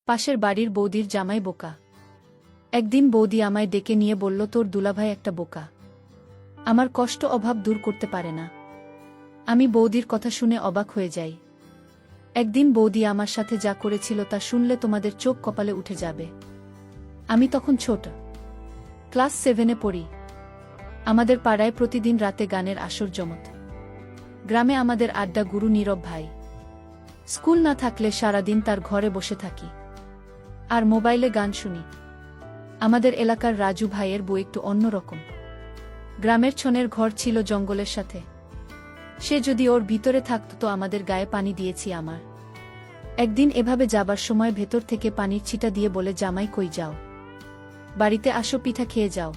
পাশের বাড়ির বৌদির জামাই বোকা। একদিন বৌদি আমায় ডেকে নিয়ে বলল, তোর দুলাভাই একটা বোকা, আমার কষ্ট অভাব দূর করতে পারে না। আমি বৌদির কথা শুনে অবাক হয়ে যাই। একদিন বৌদি আমার সাথে যা করেছিল তা শুনলে তোমাদের চোখ কপালে উঠে যাবে। আমি তখন ছোট, ক্লাস 7-এ পড়ি। আমাদের পাড়ায় প্রতিদিন রাতে গানের আসর জমত। গ্রামে আমাদের আড্ডা গুরু নীরব ভাই। স্কুল না থাকলে সারাদিন তার ঘরে বসে থাকি আর মোবাইলে গান শুনি। আমাদের এলাকার রাজু ভাইয়ের বউ একটু অন্যরকম। গ্রামের ছনের ঘর ছিল জঙ্গলের সাথে। সে যদি ওর ভিতরে থাকত তো আমাদের গায়ে পানি দিয়েছি আমার। একদিন এভাবে যাবার সময় ভেতর থেকে পানির ছিটা দিয়ে বলে, জামাই কই যাও, বাড়িতে আসো, পিঠা খেয়ে যাও।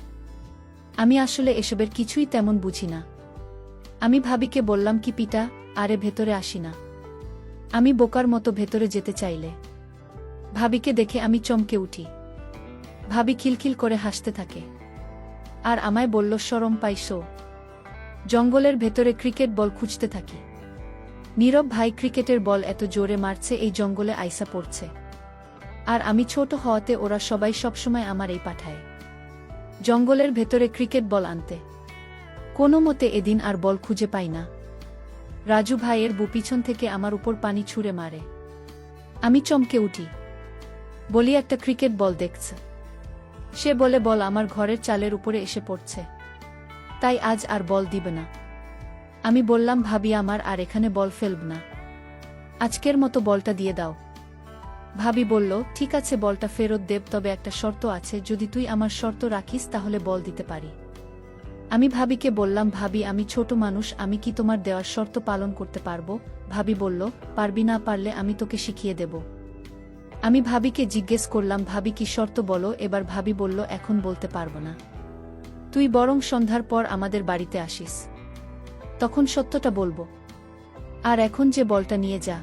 আমি আসলে এসবের কিছুই তেমন বুঝি না। আমি ভাবিকে বললাম, কি পিঠা? আরে ভেতরে আসি না। আমি বোকার মতো ভেতরে যেতে চাইলে ভাবিকে দেখে আমি চমকে উঠি। ভাবি খিলখিল করে হাসতে থাকে আর আমায় বলল, শরম পাইছো? জঙ্গলের ভেতরে ক্রিকেট বল খুঁজতে থাকি। নীরব ভাই ক্রিকেটের বল এত জোরে মারছে এই জঙ্গলে আইসা পড়ছে। আর আমি ছোট হওয়াতে ওরা সবাই সবসময় আমার এই পাঠায় জঙ্গলের ভেতরে ক্রিকেট বল আনতে। কোনো মতে এদিন আর বল খুঁজে পাই না। রাজু ভাইয়ের বউ পিছন থেকে আমার উপর পানি ছুঁড়ে মারে। আমি চমকে উঠি, বলি, একটা ক্রিকেট বল দেখছে। সে বলে, বল আমার ঘরের চালের উপরে এসে পড়ছে, তাই আজ আর বল দিবে না। আমি বললাম, ভাবি, আমার আর এখানে বল ফেলব না, আজকের মতো বলটা দিয়ে দাও। ভাবি বলল, ঠিক আছে, বলটা ফেরত দেব, তবে একটা শর্ত আছে, যদি তুই আমার শর্ত রাখিস তাহলে বল দিতে পারি। আমি ভাবিকে বললাম, ভাবি, আমি ছোট মানুষ, আমি কি তোমার দেওয়ার শর্ত পালন করতে পারবো? ভাবি বলল, পারবি, না পারলে আমি তোকে শিখিয়ে দেব। আমি ভাবিকে জিজ্ঞেস করলাম, ভাবি কি শর্ত বলো? এবার ভাবি বলল, এখন বলতে পারবো না, তুই বরং সন্ধ্যার পর আমাদের বাড়িতে আসিস, তখন সত্যটা বলবো। আর এখন যে বলটা নিয়ে যা।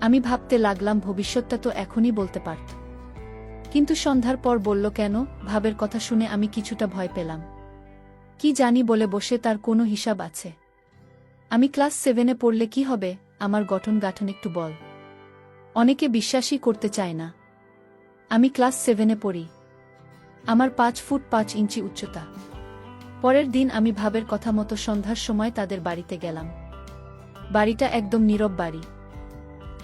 আমি ভাবতে লাগলাম, ভবিষ্যৎটা তো এখনই বলতে পারত, কিন্তু সন্ধ্যার পর বলল কেন? ভাবের কথা শুনে আমি কিছুটা ভয় পেলাম। কি জানি বলে বসে, তার কোনো হিসাব আছে? আমি ক্লাস 7-এ পড়লে কি হবে? আমার গঠন গাঠন একটু বল। অনেকে বিশ্বাসই করতে চায় না। আমি ক্লাস 7-এ পড়ি। আমার 5 ফুট 5 ইঞ্চি উচ্চতা। পরের দিন আমি ভাবের কথা মতো সন্ধ্যার সময় তাদের বাড়িতে গেলাম। বাড়িটা একদম নীরব বাড়ি।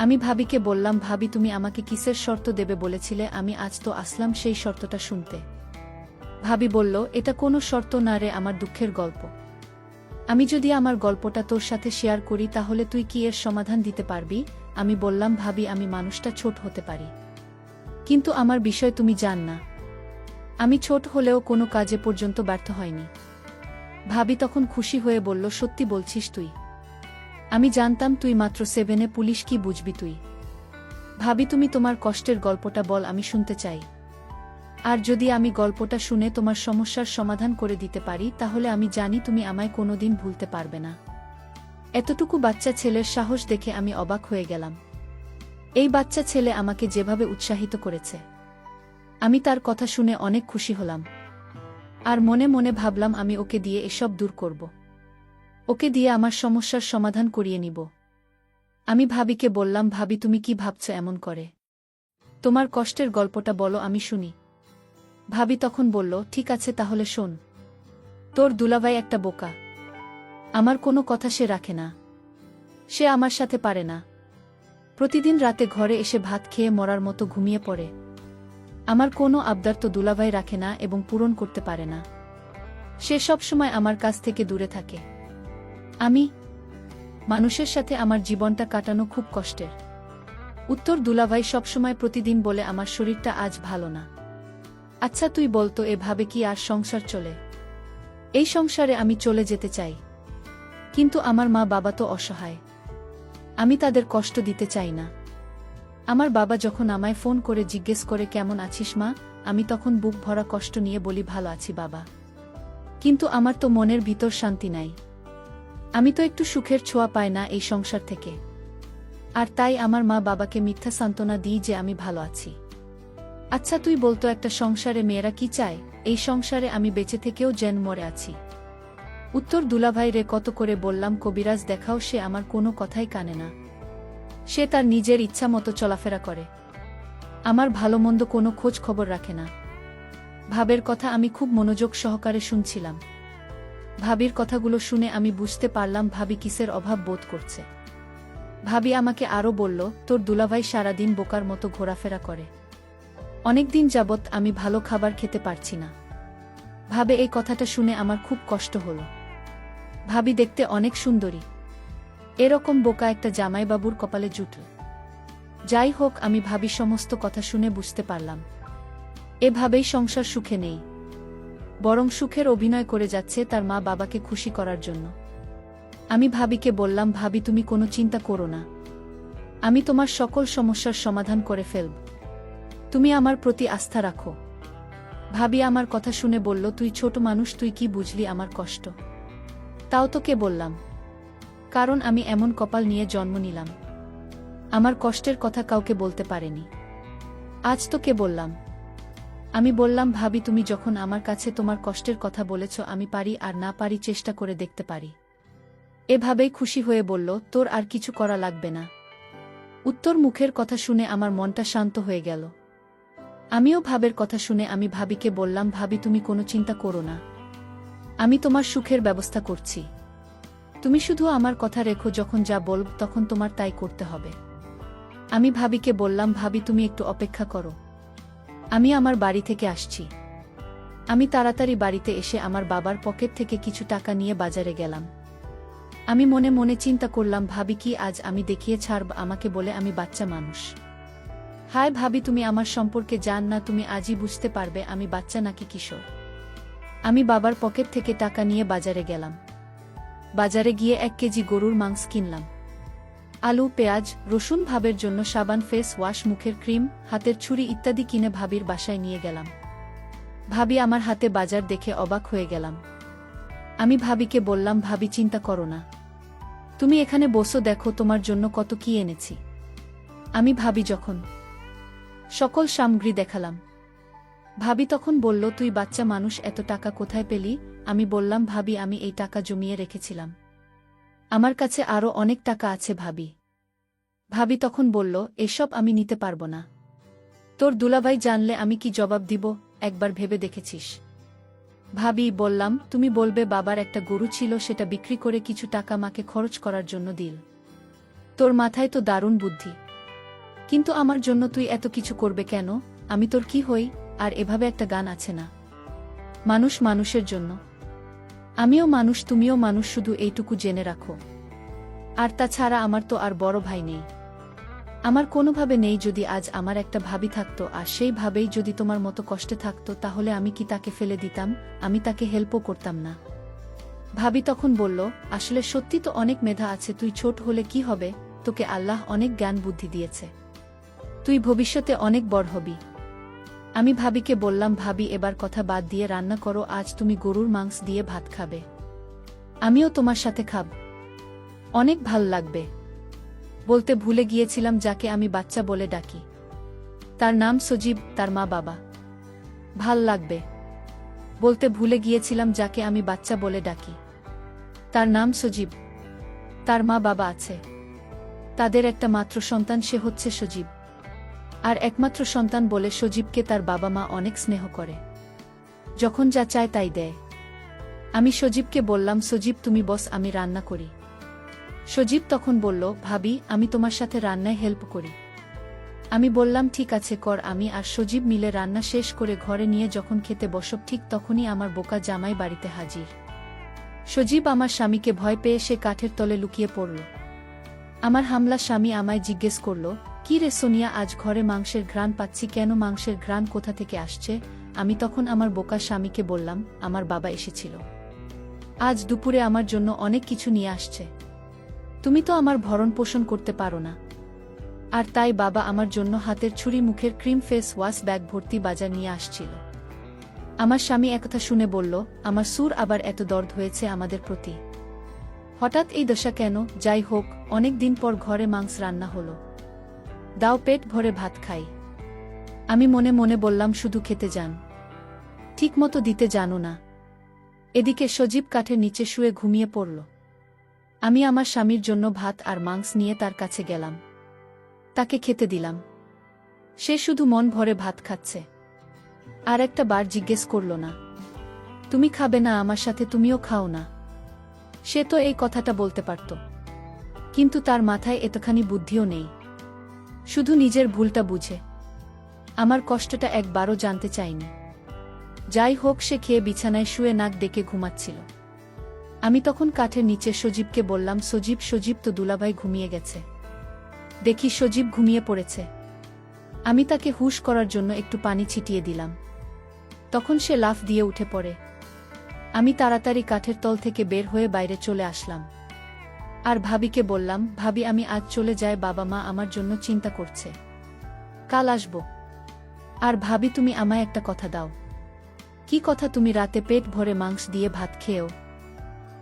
আমি ভাবিকে বললাম, ভাবি, তুমি আমাকে কিসের শর্ত দেবে বলেছিলে? আমি আজ তো আসলাম সেই শর্তটা শুনতে। ভাবি বলল, এটা কোনো শর্ত না রে, আমার দুঃখের গল্প। আমি যদি আমার গল্পটা তোর সাথে শেয়ার করি তাহলে তুই কি এর সমাধান দিতে পারবি? আমি বললাম, ভাবি, আমি মানুষটা ছোট হতে পারি, কিন্তু আমার বিষয় তুমি জান না। আমি ছোট হলেও কোনো কাজে পর্যন্ত ব্যর্থ হয়নি। ভাবি তখন খুশি হয়ে বলল, সত্যি বলছিস তুই? আমি জানতাম তুই মাত্র 7-এ, পুলিশ কি বুঝবি তুই? ভাবি, তুমি তোমার কষ্টের গল্পটা বল, আমি শুনতে চাই। আর যদি আমি গল্পটা শুনে তোমার সমস্যার সমাধান করে দিতে পারি তাহলে আমি জানি তুমি আমায় কোনোদিন ভুলতে পারবে না। এতটুকু বাচ্চা ছেলের সাহস দেখে আমি অবাক হয়ে গেলাম। এই বাচ্চা ছেলে আমাকে যেভাবে উৎসাহিত করেছে, আমি তার কথা শুনে অনেক খুশি হলাম। আর মনে মনে ভাবলাম, আমি ওকে দিয়ে এসব দূর করব, ওকে দিয়ে আমার সমস্যার সমাধান করিয়ে নিব। আমি ভাবিকে বললাম, ভাবি, তুমি কি ভাবছো এমন করে? তোমার কষ্টের গল্পটা বলো, আমি শুনি। ভাবি তখন বলল, ঠিক আছে, তাহলে শোন। তোর দুলাভাই একটা বোকা, আমার কোনো কথা সে রাখে না, সে আমার সাথে পারে না। প্রতিদিন রাতে ঘরে এসে ভাত খেয়ে মরার মতো ঘুমিয়ে পড়ে। আমার কোনো আবদার তো দুলাভাই রাখে না এবং পূরণ করতে পারে না। সে সব সময় আমার কাছ থেকে দূরে থাকে। মানুষের সাথে আমার জীবনটা কাটানো খুব কষ্টের। উত্তর, দুলাভাই সবসময় প্রতিদিন বলে আমার শরীরটা আজ ভালো না। আচ্ছা তুই বলতো, এভাবে কি আর সংসার চলে? এই সংসারে আমি চলে যেতে চাই, কিন্তু আমার মা বাবা তো অসহায়, আমি তাদের কষ্ট দিতে চাই না। আমার বাবা যখন আমায় ফোন করে জিজ্ঞেস করে, কেমন আছিস মা, আমি তখন বুক ভরা কষ্ট নিয়ে বলি, ভালো আছি বাবা, কিন্তু আমার তো মনের ভিতর শান্তি নাই। আমি তো একটু সুখের ছোঁয়া পাই না এই সংসার থেকে। আর তাই আমার মা বাবাকে মিথ্যা সান্ত্বনা দিই যে আমি ভালো আছি। আচ্ছা তুই বলতো, একটা সংসারে মেয়েরা কি চায়? এই সংসারে আমি বেঁচে থেকেও যেন মরে আছি। উত্তর, দুলাভাই রে, কত করে বললাম কবিরাজ দেখাও, সে আমার কোনো কথাই কানে না। সে তার নিজের ইচ্ছা মতো চলাফেরা করে। আমার ভালো মন্দ কোনো খোঁজ খবর রাখে না। ভাবের কথা আমি খুব মনোযোগ সহকারে শুনছিলাম। ভাবির কথাগুলো শুনে আমি বুঝতে পারলাম ভাবি কিসের অভাব বোধ করছে। ভাবি আমাকে আরও বলল, তোর দুলাভাই সারাদিন বোকার মতো ঘোরাফেরা করে। অনেকদিন যাবৎ আমি ভালো খাবার খেতে পারছি না। ভাবে এই কথাটা শুনে আমার খুব কষ্ট হল। ভাবি দেখতে অনেক সুন্দরী, এরকম বোকা একটা জামাইবাবুর কপালে জুটল। যাই হোক, আমি ভাবি সমস্ত কথা শুনে বুঝতে পারলাম এভাবেই সংসার সুখে নেই, বরং সুখের অভিনয় করে যাচ্ছে তার মা বাবাকে খুশি করার জন্য। আমি ভাবিকে বললাম, ভাবি তুমি কোনো চিন্তা করো না, আমি তোমার সকল সমস্যার সমাধান করে ফেলব, তুমি আমার প্রতি আস্থা রাখো। ভাবি আমার কথা শুনে বলল, তুই ছোট মানুষ, তুই কি বুঝলি আমার কষ্ট? তাও তোকে বললাম, কারণ আমি এমন কপাল নিয়ে জন্ম নিলাম, আমার কষ্টের কথা কাউকে বলতে পারেনি, আজ তোকে বললাম। আমি বললাম, ভাবি তুমি যখন আমার কাছে তোমার কষ্টের কথা বলেছ, আমি পারি আর না পারি চেষ্টা করে দেখতে পারি। এভাবেই খুশি হয়ে বলল, তোর আর কিছু করা লাগবে না। উত্তর মুখের কথা শুনে আমার মনটা শান্ত হয়ে গেল। আমিও ভাবের কথা শুনে আমি ভাবিকে বললাম, ভাবি তুমি কোনো চিন্তা করো না, আমি তোমার সুখের ব্যবস্থা করছি, তুমি শুধু আমার কথা রেখো, যখন যা বলব তখন তোমার তাই করতে হবে। আমি ভাবিকে বললাম, ভাবি তুমি একটু অপেক্ষা করো, আমি আমার বাড়ি থেকে আসছি। আমি তাড়াতাড়ি বাড়িতে এসে আমার বাবার পকেট থেকে কিছু টাকা নিয়ে বাজারে গেলাম। আমি মনে মনে চিন্তা করলাম, ভাবি কি আজ আমি দেখিয়ে ছাড়ব আমাকে বলে আমি বাচ্চা মানুষ। হায় ভাবি, তুমি আমার সম্পর্কে জান না, তুমি আজই বুঝতে পারবে আমি বাচ্চা নাকি কিশোর। আমি বাবার পকেট থেকে টাকা নিয়ে বাজারে গেলাম। বাজারে গিয়ে 1 কেজি গরুর মাংস কিনলাম। আলু, পেঁয়াজ, রসুন, ভাবের জন্য সাবান, ফেস ওয়াশ, মুখের ক্রিম, হাতের ছুরি ইত্যাদি কিনে ভাবির বাসায় নিয়ে গেলাম। ভাবি আমার হাতে বাজার দেখে অবাক হয়ে গেলাম। আমি ভাবিকে বললাম, ভাবি চিন্তা করো না, তুমি এখানে বসো, দেখো তোমার জন্য কত কি এনেছি। আমি ভাবি যখন সকল সামগ্রী দেখালাম, ভাবি তখন বলল, তুই বাচ্চা মানুষ, এত টাকা কোথায় পেলি? আমি বললাম, ভাবি আমি এই টাকা জমিয়ে রেখেছিলাম, আমার কাছে আরও অনেক টাকা আছে ভাবি। ভাবি তখন বলল, এসব আমি নিতে পারবো না, তোর দুলাভাই জানলে আমি কি জবাব দিব, একবার ভেবে দেখেছিস? ভাবি বললাম, তুমি বলবে বাবার একটা গরু ছিল, সেটা বিক্রি করে কিছু টাকা মাকে খরচ করার জন্য দিল, তোর মাথায় তো দারুণ বুদ্ধি, কিন্তু আমার জন্য তুই এত কিছু করবে কেন? আমি তোর কি হই? আর এভাবে একটা গান আছে না, মানুষ মানুষের জন্য। আমিও মানুষ, তুমিও মানুষ, শুধু এইটুকু জেনে রাখো। আর তাছাড়া আমার তো আর বড় ভাই নেই, আমার কোনোভাবে নেই। যদি আজ আমার একটা ভাবি থাকতো আর সেই ভাবেই যদি তোমার মতো কষ্টে থাকতো, তাহলে আমি কি তাকে ফেলে দিতাম? আমি তাকে হেল্পও করতাম না। ভাবি তখন বলল, আসলে সত্যি তো অনেক মেধা আছে, তুই ছোট হলে কি হবে, তোকে আল্লাহ অনেক জ্ঞান বুদ্ধি দিয়েছে, তুই ভবিষ্যতে অনেক বড় হবি। আমি ভাবিকে বললাম, ভাবি এবার কথা বাদ দিয়ে রান্না করো, আজ তুমি গরুর মাংস দিয়ে ভাত খাবে, আমিও তোমার সাথে খাব, অনেক ভাল লাগবে। বলতে ভুলে গিয়েছিলাম যাকে আমি বাচ্চা বলে ডাকি, তার নাম সজীব, তার মা বাবা। ভাল লাগবে বলতে ভুলে গিয়েছিলাম যাকে আমি বাচ্চা বলে ডাকি, তার নাম সজীব, তার মা বাবা আছে, তাদের একটা মাত্র সন্তান, সে হচ্ছে সজীব। আর একমাত্র সন্তান বলে সজীবকে তার বাবা মা অনেক স্নেহ করে, যখন যা চায় তাই দেয়। আমি সজীবকে বললাম, সজীব তুমি বস, আমি রান্না করি। সজীব তখন বলল, ভাবি আমি তোমার সাথে রান্নায় হেল্প করি। আমি বললাম, ঠিক আছে কর। আমি আর সজীব মিলে রান্না শেষ করে ঘরে নিয়ে যখন খেতে বসব, ঠিক তখনই আমার বোকা জামাই বাড়িতে হাজির। সজীব আমার স্বামীকে ভয় পেয়ে সে কাঠের তলে লুকিয়ে পড়ল। আমার হামলা স্বামী আমায় জিজ্ঞেস করল, কি রে সোনিয়া, আজ ঘরে মাংসের ঘ্রাণ পাচ্ছি কেন? মাংসের ঘ্রাণ কোথা থেকে আসছে? আমি তখন আমার বোকা স্বামীকে বললাম, আমার বাবা এসেছিল, আজ দুপুরে আমার জন্য অনেক কিছু নিয়ে আসছে, তুমি তো আমার ভরণ পোষণ করতে পারো না, আর তাই বাবা আমার জন্য হাতের ছুরি, মুখের ক্রিম, ফেস ওয়াশ, ব্যাগ ভর্তি বাজার নিয়ে আসছিল। আমার স্বামী একথা শুনে বলল, আমার সুর আবার এত দর্দ হয়েছে আমাদের প্রতি, হঠাৎ এই দশা কেন? যাই হোক, অনেক দিন পর ঘরে মাংস রান্না হলো, দাও পেট ভরে ভাত খাই। আমি মনে মনে বললাম, শুধু খেতে যান, ঠিক মতো দিতে জানো না। এদিকে সজীব কাঠের নিচে শুয়ে ঘুমিয়ে পড়ল। আমি আমার স্বামীর জন্য ভাত আর মাংস নিয়ে তার কাছে গেলাম, তাকে খেতে দিলাম। সে শুধু মন ভরে ভাত খাচ্ছে। আর একটা বার জিজ্ঞেস করল না, তুমি খাবে না আমার সাথে, তুমিও খাও না। সে তো এই কথাটা বলতে পারত, কিন্তু তার মাথায় এতখানি বুদ্ধিও নেই। শুধু নিজের ভুলটা বুঝে আমার কষ্টটা একবারও জানতে চায়নি। যাই হোক, সে খেয়ে বিছানায় শুয়ে নাক ডেকে ঘুমাচ্ছিল। আমি তখন কাঠের নিচে সজীবকে বললাম, সজীব সজীব তো দুলাভাই ঘুমিয়ে গেছে। দেখি সজীব ঘুমিয়ে পড়েছে। আমি তাকে হুঁশ করার জন্য একটু পানি ছিটিয়ে দিলাম। তখন সে লাফ দিয়ে উঠে পড়ে। আমি তাড়াতাড়ি কাঠের তল থেকে বের হয়ে বাইরে চলে আসলাম। আর ভাবিকে বললাম, ভাবি আমি আজ চলে যাই, বাবা মা আমার জন্য চিন্তা করছে, কাল আসব। আর ভাবি তুমি আমায় একটা কথা দাও। কি কথা? তুমি রাতে পেট ভরে মাংস দিয়ে ভাত খেয়েও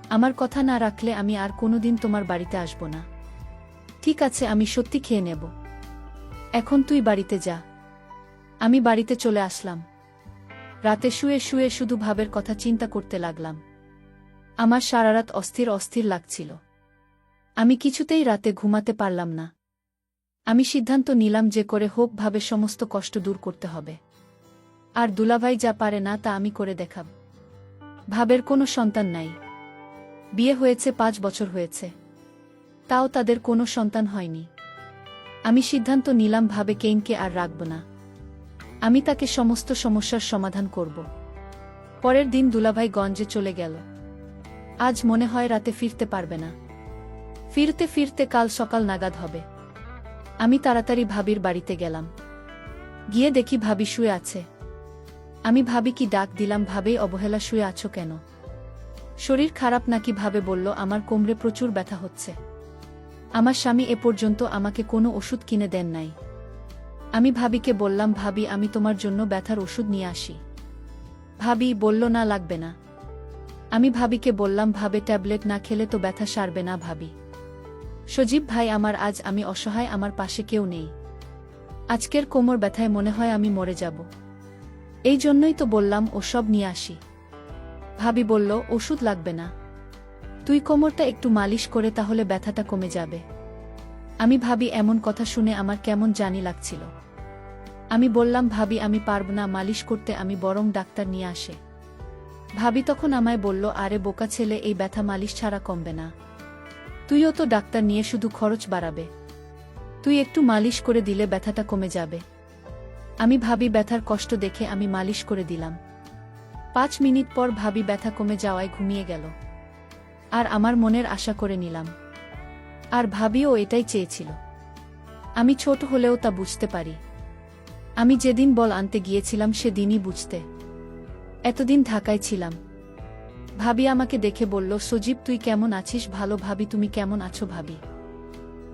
আমার কথা না রাখলে আমি আর কোনোদিন তোমার বাড়িতে আসব না। ঠিক আছে, আমি সত্যি খেয়ে নেব। এখন তুই বাড়িতে যা। আমি বাড়িতে চলে আসলাম। রাতে শুয়ে শুয়ে শুধু ভাবের কথা চিন্তা করতে লাগলাম। আমার সারারাত অস্থির অস্থির লাগছিল। আমি কিছুতেই রাতে ঘুমাতে পারলাম না। আমি সিদ্ধান্ত নিলাম যে করে হোক ভাবের সমস্ত কষ্ট দূর করতে হবে। আর দুলাভাই যা পারে না তা আমি করে দেখাব। ভাবের কোনো সন্তান নাই। বিয়ে হয়েছে 5 বছর হয়েছে, তাও তাদের কোনো সন্তান হয়নি। আমি সিদ্ধান্ত নিলাম ভাবে কেইনকে আর রাখব না। আমি তাকে সমস্ত সমস্যার সমাধান করব। পরের দিন দুলাভাই গঞ্জে চলে গেল। আজ মনে হয় রাতে ফিরতে পারবে না। ফিরতে ফিরতে কাল সকাল নাগাদ হবে। আমি তাড়াতাড়ি ভাবির বাড়িতে গেলাম। গিয়ে দেখি ভাবি শুয়ে আছে। আমি ভাবি কি ডাক দিলাম, ভাবেই অবহেলা, শুয়ে আছো কেন? শরীর খারাপ নাকি? ভাবে বলল, আমার কোমরে প্রচুর ব্যথা হচ্ছে। আমার স্বামী এ পর্যন্ত আমাকে কোনো ওষুধ কিনে দেন নাই। আমি ভাবিকে বললাম, ভাবি আমি তোমার জন্য ব্যথার ওষুধ নিয়ে আসি। ভাবি বলল, না লাগবে না। আমি ভাবিকে বললাম, ভাবে ট্যাবলেট না খেলে তো ব্যথা সারবে না। ভাবি, সজীব ভাই আমার, আজ আমি অসহায়, আমার পাশে কেউ নেই। আজকের কোমর ব্যথায় মনে হয় আমি মরে যাব। এই জন্যই তো বললাম ওসব নিয়ে আসি। ভাবি বলল, ওষুধ লাগবে না, তুই কোমরটা একটু মালিশ করে তাহলে ব্যথাটা কমে যাবে। আমি ভাবি এমন কথা শুনে আমার কেমন জানি লাগছিল। আমি বললাম, ভাবি আমি পারব না মালিশ করতে, আমি বরং ডাক্তার নিয়ে আসে। ভাবি তখন আমায় বলল, আরে বোকা ছেলে, এই ব্যথা মালিশ ছাড়া কমবে না। তুইও তো ডাক্তার নিয়ে শুধু খরচ বাড়াবে। তুই একটু মালিশ করে দিলে ব্যথাটা কমে যাবে। আমি ভাবি ব্যথার কষ্ট দেখে আমি মালিশ করে দিলাম। 5 মিনিট পর ভাবি ব্যথা কমে যাওয়ায় ঘুমিয়ে গেল। আর আমার মনের আশা করে নিলাম। আর ভাবিও এটাই চেয়েছিল। আমি ছোট হলেও তা বুঝতে পারি। আমি যেদিন বল আনতে গিয়েছিলাম সেদিনই বুঝতে। এতদিন ঢাকায় ছিলাম। ভাবি আমাকে দেখে বলল, সজীব তুই কেমন আছিস? ভালো। ভাবি তুমি কেমন আছো? ভাবি,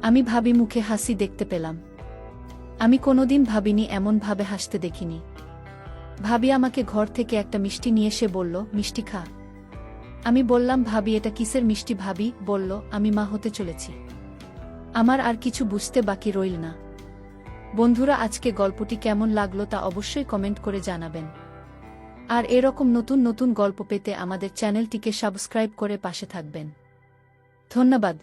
আমি ভাবি মুখে হাসি দেখতে পেলাম। আমি কোনোদিন ভাবিনি, এমন ভাবে হাসতে দেখিনি। ভাবি আমাকে ঘর থেকে একটা মিষ্টি নিয়ে এসে বলল, মিষ্টি খা। আমি বললাম, ভাবি এটা কিসের মিষ্টি? ভাবি বলল, আমি মা হতে চলেছি। আমার আর কিছু বুঝতে বাকি রইল না। বন্ধুরা, আজকে গল্পটি কেমন লাগলো তা অবশ্যই কমেন্ট করে জানাবেন। আর এরকম নতুন নতুন গল্প পেতে আমাদের চ্যানেলটিকে সাবস্ক্রাইব করে পাশে থাকবেন। ধন্যবাদ।